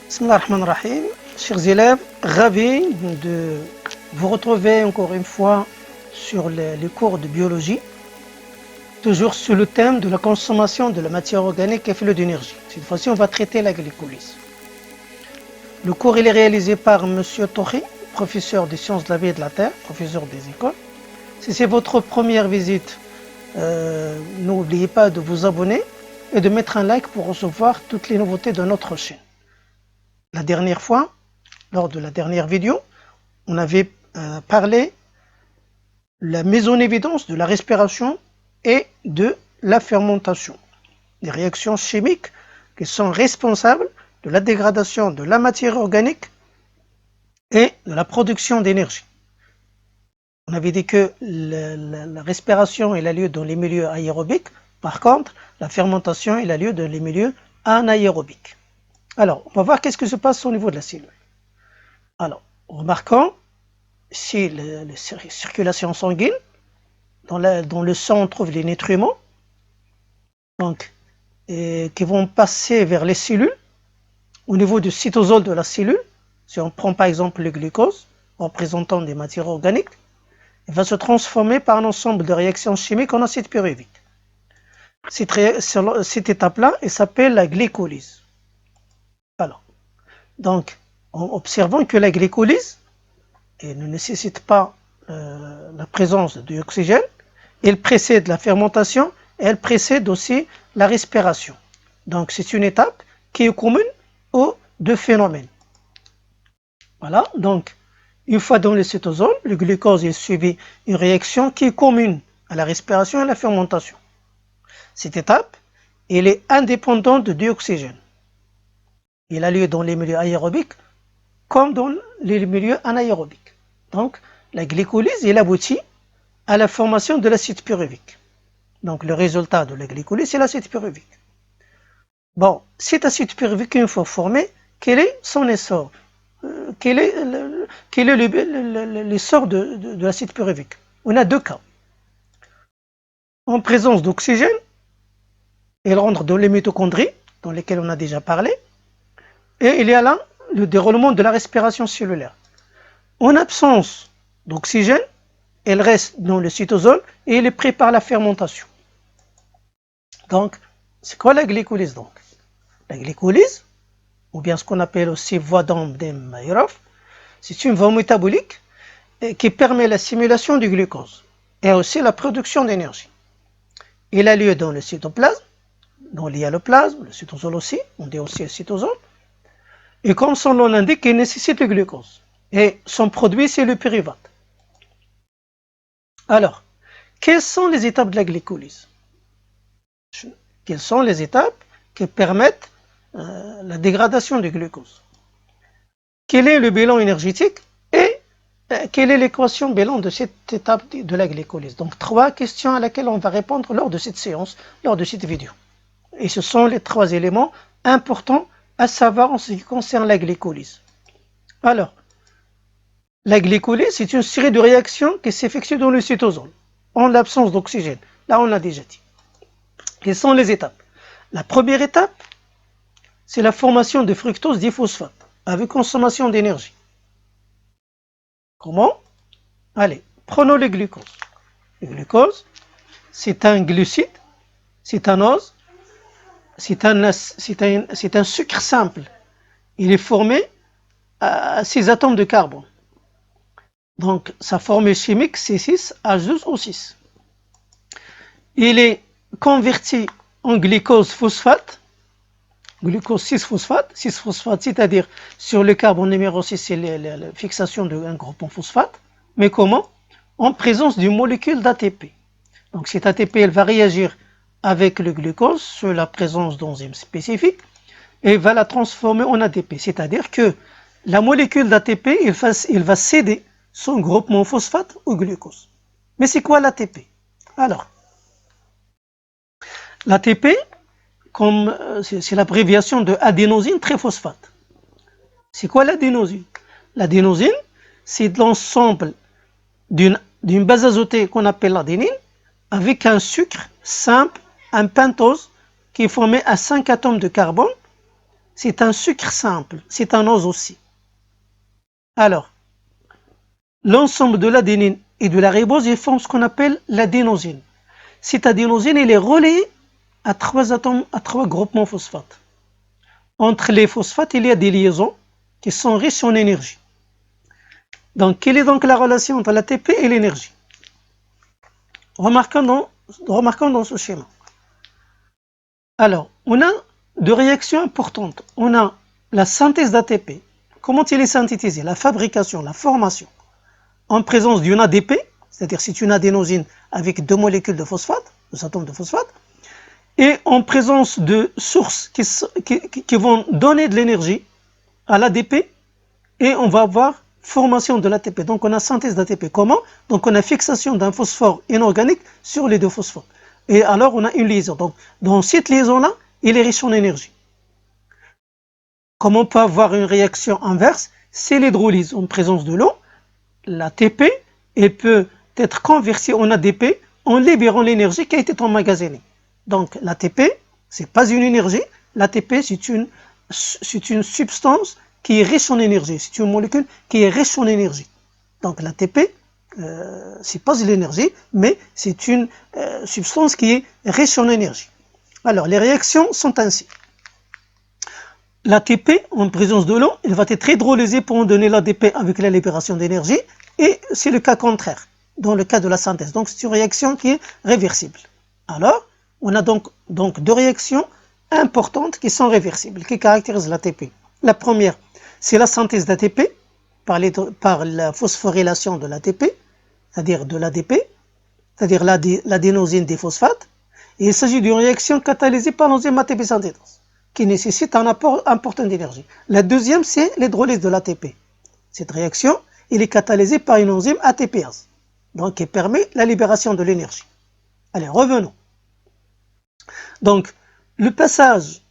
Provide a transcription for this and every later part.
Bismillah ar-Rahman ar-Rahim. Chers élèves, ravi de vous retrouver encore une fois sur les cours de biologie, toujours sur le thème de la consommation de la matière organique et flux d'énergie. Cette fois-ci, on va traiter la glycolyse. Le cours il est réalisé par Monsieur Tohi, professeur des sciences de la vie et de la terre, professeur des écoles. Si c'est votre première visite, n'oubliez pas de vous abonner et de mettre un like pour recevoir toutes les nouveautés de notre chaîne. La dernière fois, lors de la dernière vidéo, on avait parlé de la mise en évidence de la respiration et de la fermentation, des réactions chimiques qui sont responsables de la dégradation de la matière organique et de la production d'énergie. On avait dit que la respiration elle a lieu dans les milieux aérobiques, par contre, la fermentation elle a lieu dans les milieux anaérobiques. Alors, on va voir qu'est-ce qui se passe au niveau de la cellule. Alors, remarquons, si la circulation sanguine, dans le sang on trouve les nutriments, donc, qui vont passer vers les cellules, au niveau du cytosol de la cellule. Si on prend par exemple le glucose, représentant des matières organiques, il va se transformer par un ensemble de réactions chimiques en acide pyruvique. Cette étape-là, elle s'appelle la glycolyse. Alors, donc, en observant que la glycolyse ne nécessite pas la présence d'oxygène, elle précède la fermentation et elle précède aussi la respiration. Donc, c'est une étape qui est commune aux deux phénomènes. Voilà, donc, une fois dans le cytosol, le glucose est suivi d'une réaction qui est commune à la respiration et à la fermentation. Cette étape, elle est indépendante de l'oxygène. Il a lieu dans les milieux aérobiques comme dans les milieux anaérobiques. Donc, la glycolyse, elle aboutit à la formation de l'acide pyruvique. Donc, le résultat de la glycolyse, c'est l'acide pyruvique. Bon, cet acide pyruvique, une fois formé, quel est son essor? Quel est l'essor de l'acide pyruvique? On a deux cas. En présence d'oxygène, il rentre dans les mitochondries, dans lesquelles on a déjà parlé, et il y a là le déroulement de la respiration cellulaire. En absence d'oxygène, elle reste dans le cytosol et elle est prise par la fermentation. Donc, c'est quoi la glycolyse donc? La glycolyse, ou bien ce qu'on appelle aussi voie d'Andem-Mayrov, c'est une voie métabolique qui permet l'assimilation du glucose et aussi la production d'énergie. Il a lieu dans le cytoplasme, dans l'hyaloplasme, le cytosol aussi, on dit aussi le cytosol. Et comme son nom l'indique, il nécessite le glucose. Et son produit, c'est le pyruvate. Alors, quelles sont les étapes de la glycolyse? Quelles sont les étapes qui permettent la dégradation du glucose? Quel est le bilan énergétique et quelle est l'équation bilan de cette étape de la glycolyse? Donc, trois questions à laquelle on va répondre lors de cette séance, lors de cette vidéo. Et ce sont les trois éléments importants à savoir en ce qui concerne la glycolyse. Alors, la glycolyse, c'est une série de réactions qui s'effectuent dans le cytosol, en l'absence d'oxygène. Là, on l'a déjà dit. Quelles sont les étapes? La première étape, c'est la formation de fructose diphosphate, avec consommation d'énergie. Comment? Allez, prenons le glucose. Le glucose, c'est un glucide, c'est un ose, c'est un sucre simple. Il est formé à 6 atomes de carbone. Donc, sa formule chimique, c'est 6H12O6. Il est converti en glucose phosphate, glucose 6-phosphate, 6-phosphate, c'est-à-dire sur le carbone numéro 6, c'est la fixation d'un groupe en phosphate. Mais comment? En présence d'une molécule d'ATP. Donc, cette ATP, elle va réagir avec le glucose sur la présence d'enzymes spécifiques et va la transformer en ATP. C'est-à-dire que la molécule d'ATP, il va céder son groupement phosphate au glucose. Mais c'est quoi l'ATP? Alors, l'ATP, c'est l'abréviation de adénosine triphosphate. C'est quoi l'adénosine? L'adénosine, c'est l'ensemble d'une base azotée qu'on appelle l'adénine avec un sucre simple, un pentose qui est formé à 5 atomes de carbone c'est un sucre simple, c'est un ose aussi. Alors, l'ensemble de l'adénine et de la ribose, ils forment ce qu'on appelle l'adénosine. Cette adénosine, elle est reliée à 3 atomes, à 3 groupements phosphates. Entre les phosphates, il y a des liaisons qui sont riches en énergie. Donc, quelle est donc la relation entre l'ATP et l'énergie? Remarquons dans ce schéma. Alors, on a deux réactions importantes. On a la synthèse d'ATP. Comment il est synthétisé? La fabrication, la formation. En présence d'une ADP, c'est-à-dire c'est une adénosine avec 2 molécules de phosphate, 2 atomes de phosphate, et en présence de sources qui vont donner de l'énergie à l'ADP, et on va avoir formation de l'ATP. Donc on a synthèse d'ATP. Comment? Donc on a fixation d'un phosphore inorganique sur les 2 phosphates. Et alors on a une liaison. Donc dans cette liaison-là, il est riche en énergie. Comment on peut avoir une réaction inverse? C'est l'hydrolyse en présence de l'eau. L'ATP peut être convertie en ADP en libérant l'énergie qui a été emmagasinée. Donc l'ATP, ce n'est pas une énergie. L'ATP, c'est une substance qui est riche en énergie. C'est une molécule qui est riche en énergie. Donc l'ATP, c'est pas de l'énergie, mais c'est une substance qui est riche en énergie. Alors les réactions sont ainsi. L'ATP, en présence de l'eau, il va être hydrolysé pour en donner l'ADP avec la libération d'énergie, et c'est le cas contraire, dans le cas de la synthèse. Donc c'est une réaction qui est réversible. Alors, on a donc 2 réactions importantes qui sont réversibles, qui caractérisent l'ATP. La première, c'est la synthèse d'ATP par la phosphorylation de l'ATP, c'est-à-dire de l'ADP, c'est-à-dire l'adénosine des phosphates. Et il s'agit d'une réaction catalysée par l'enzyme ATP synthétase, qui nécessite un apport important d'énergie. La deuxième, c'est l'hydrolyse de l'ATP. Cette réaction, elle est catalysée par une enzyme ATPase, donc qui permet la libération de l'énergie. Allez, revenons. Donc, le passage,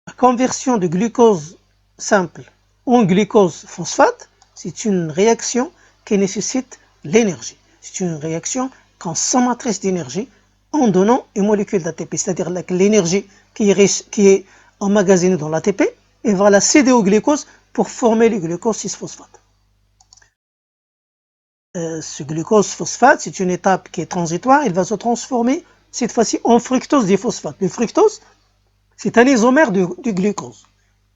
la conversion de glucose simple en glucose phosphate, c'est une réaction qui nécessite l'énergie. C'est une réaction consommatrice d'énergie en donnant une molécule d'ATP, c'est-à-dire l'énergie qui est emmagasinée dans l'ATP, et va la céder au glucose pour former le glucose 6-phosphate. Ce glucose phosphate, c'est une étape qui est transitoire, il va se transformer cette fois-ci en fructose diphosphate. Le fructose, c'est un isomère du glucose.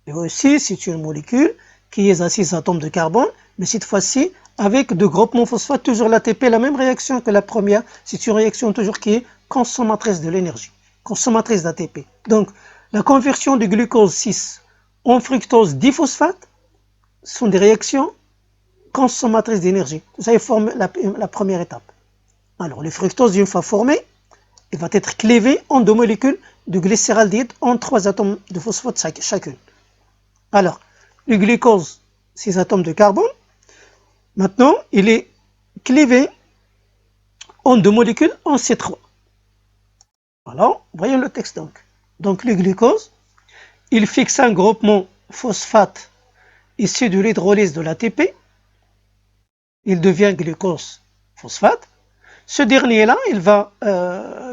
Et aussi, c'est une molécule qui est à 6 atomes de carbone, mais cette fois-ci avec 2 groupements phosphate, toujours l'ATP, la même réaction que la première, c'est une réaction toujours qui est consommatrice de l'énergie, consommatrice d'ATP. Donc, la conversion du glucose 6 en fructose diphosphate sont des réactions consommatrices d'énergie. Ça forme la première étape. Alors, le fructose, une fois formé, il va être clévé en 2 molécules de glycéraldéhyde en 3 atomes de phosphate chacune. Alors, le glucose, 6 atomes de carbone, maintenant, il est clévé en 2 molécules en C3. Alors, voyons le texte donc. Donc, le glucose, il fixe un groupement phosphate issu de l'hydrolyse de l'ATP. Il devient glucose phosphate. Ce dernier-là, il va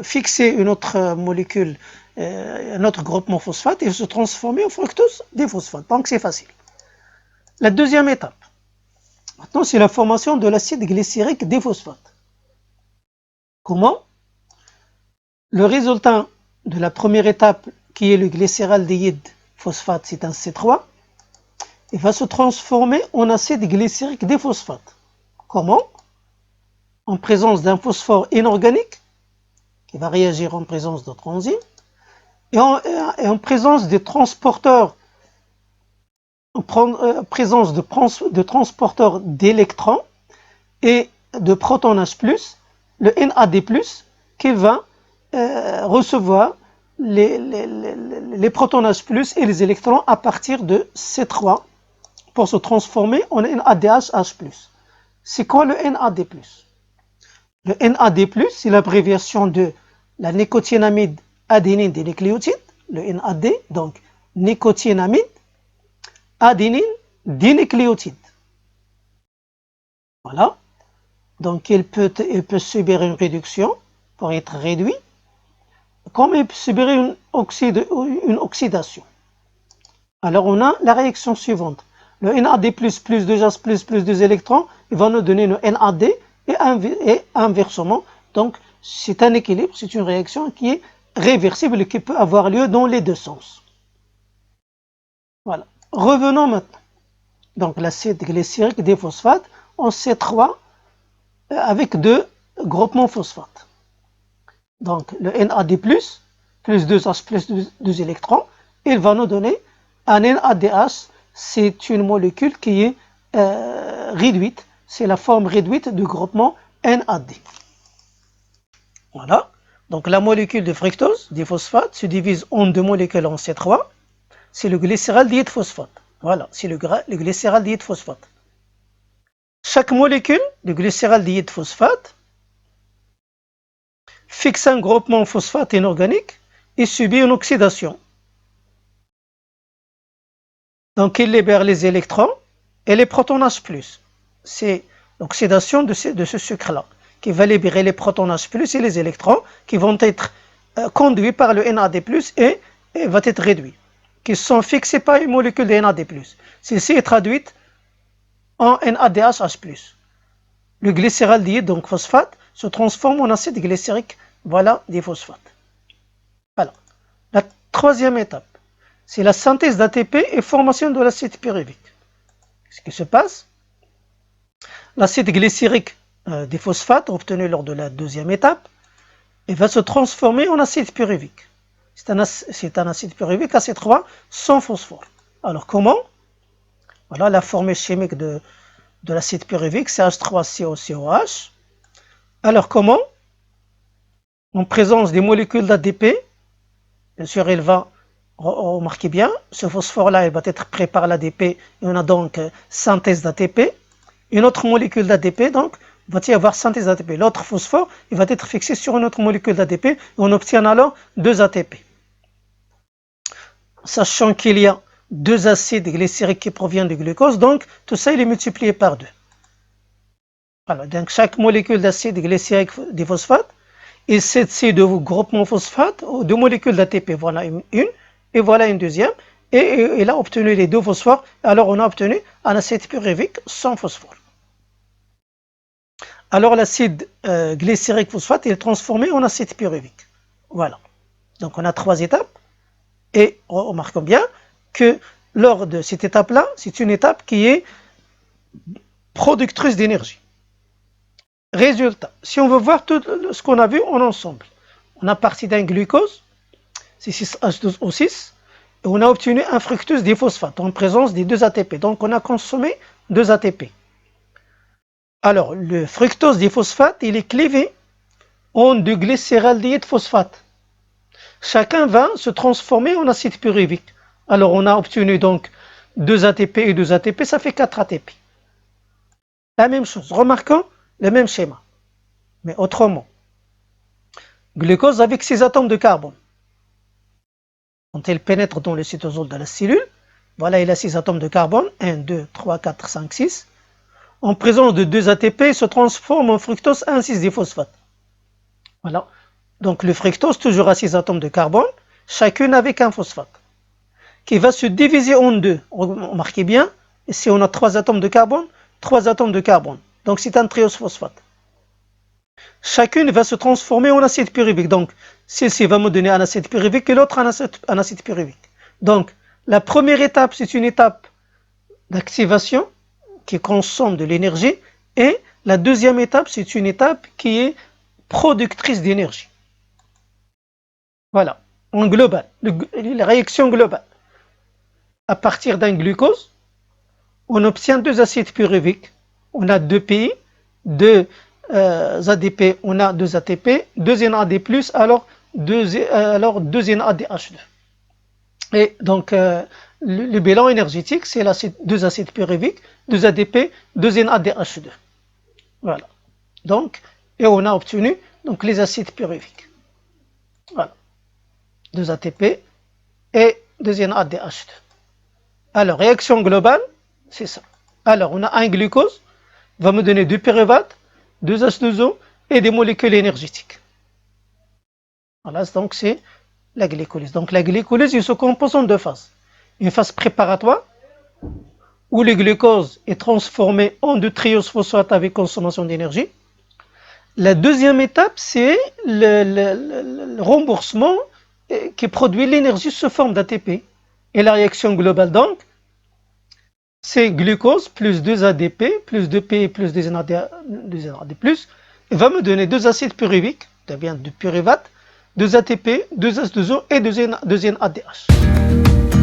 fixer une autre molécule, un autre groupement phosphate et se transformer en fructose diphosphate. Donc, c'est facile. La deuxième étape, maintenant, c'est la formation de l'acide glycérique diphosphate. Comment? Le résultat de la première étape, qui est le glycéraldéhyde phosphate, c'est un C3, il va se transformer en acide glycérique diphosphate. Comment? En présence d'un phosphore inorganique, qui va réagir en présence d'autres enzymes, et en présence des transporteurs, en présence de transporteurs d'électrons et de protons H+, le NAD+, qui va recevoir les protons H+, et les électrons à partir de C3 pour se transformer en NADH+. C'est quoi le NAD+? Le NAD+, c'est l'abréviation de la nicotinamide adénine des nucléotides, le NAD, donc nicotinamide adénine dinucléotide. Voilà. Donc il peut subir une réduction pour être réduit, comme il peut subir une oxydation. Alors on a la réaction suivante. Le NAD+, plus 2 gaz plus 2 électrons, il va nous donner le NAD et inversement. Donc c'est un équilibre, c'est une réaction qui est réversible et qui peut avoir lieu dans les deux sens. Voilà. Revenons maintenant. Donc l'acide glycérique des phosphates en C3 avec deux groupements phosphates. Donc le NAD+, plus 2H plus 2 électrons, il va nous donner un NADH. C'est une molécule qui est réduite, c'est la forme réduite du groupement NAD. Voilà, donc la molécule de fructose, des phosphates, se divise en deux molécules en C3, c'est le glycéraldehyde phosphate. Voilà, c'est le glycéraldehyde phosphate. Chaque molécule de glycéraldehyde phosphate fixe un groupement phosphate inorganique et subit une oxydation. Donc il libère les électrons et les protons H+. C'est l'oxydation de ce sucre-là qui va libérer les protons H+, et les électrons qui vont être conduits par le NAD+, et va être réduits, qui sont fixés par une molécule de NAD+. Celle-ci est traduite en NADH+. Le glycéraldehyde, donc phosphate, se transforme en acide glycérique, voilà, des phosphates. Voilà. La troisième étape, c'est la synthèse d'ATP et formation de l'acide pyruvique. Ce qui se passe, l'acide glycérique des phosphates obtenu lors de la deuxième étape, il va se transformer en acide pyruvique. C'est un acide pyruvique AC3 sans phosphore. Alors comment? Voilà la formule chimique de l'acide pyruvique, c'est H3COCOH. Alors comment? En présence des molécules d'ADP, bien sûr, il va, remarquez bien, ce phosphore-là, il va être pris par l'ADP, et on a donc synthèse d'ATP. Une autre molécule d'ADP, donc, va y avoir synthèse d'ATP. L'autre phosphore, il va être fixé sur une autre molécule d'ADP, et on obtient alors 2 ATP. Sachant qu'il y a 2 acides glycériques qui proviennent du glucose, donc tout ça, il est multiplié par 2. Voilà, donc chaque molécule d'acide glycérique des phosphates, et ces deux groupements phosphates, deux molécules d'ATP, voilà une, et voilà une deuxième, et il a obtenu les deux phosphores, alors on a obtenu un acide pyruvique sans phosphore. Alors l'acide glycérique phosphate est transformé en acide pyruvique. Voilà. Donc on a 3 étapes, et remarquons bien que lors de cette étape-là, c'est une étape qui est productrice d'énergie. Résultat, si on veut voir tout ce qu'on a vu en ensemble, on a parti d'un glucose, c'est 6H12O6, et on a obtenu un fructose diphosphate en présence des 2 ATP. Donc on a consommé 2 ATP. Alors le fructose diphosphate, il est clivé en 2 glycéraldehyde phosphate. Chacun va se transformer en acide pyruvique. Alors on a obtenu donc 2 ATP et 2 ATP, ça fait 4 ATP. La même chose, remarquons le même schéma, mais autrement. Glucose avec 6 atomes de carbone. Quand il pénètre dans le cytosol de la cellule, voilà, il a 6 atomes de carbone, 1, 2, 3, 4, 5, 6. En présence de 2 ATP, il se transforme en fructose 1,6-diphosphate. Voilà, donc le fructose, toujours à 6 atomes de carbone, chacune avec un phosphate, qui va se diviser en 2. Remarquez bien, ici on a 3 atomes de carbone, 3 atomes de carbone. Donc c'est un triose phosphate. Chacune va se transformer en acide pyruvique. Donc celle-ci va me donner un acide pyruvique et l'autre un acide pyruvique. Donc la première étape, c'est une étape d'activation qui consomme de l'énergie, et la deuxième étape, c'est une étape qui est productrice d'énergie. Voilà, en global, la réaction globale. À partir d'un glucose, on obtient 2 acides pyruviques. On a 2 PI, 2 ADP, on a 2 ATP, 2 NAD+, alors 2 NADH2. Et donc, le bilan énergétique, c'est 2 acides pyruviques, 2 ADP, 2 NADH2. Voilà. Donc, et on a obtenu donc, les acides pyruviques. Voilà. 2 ATP et 2 NADH2. Alors, réaction globale, c'est ça. Alors, on a un glucose, va me donner 2 pyruvates, 2 H2O et des molécules énergétiques. Voilà, donc c'est la glycolyse. Donc la glycolyse, il se compose en 2 phases. une phase préparatoire où le glucose est transformé en 2-triose phosphate avec consommation d'énergie. La deuxième étape, c'est le remboursement qui produit l'énergie sous forme d'ATP. Et la réaction globale, donc, c'est glucose plus 2 ADP plus 2P plus 2 NAD+, et va me donner 2 acides pyruviques, devient du pyruvate, 2 ATP, 2 H2O et 2 NADH.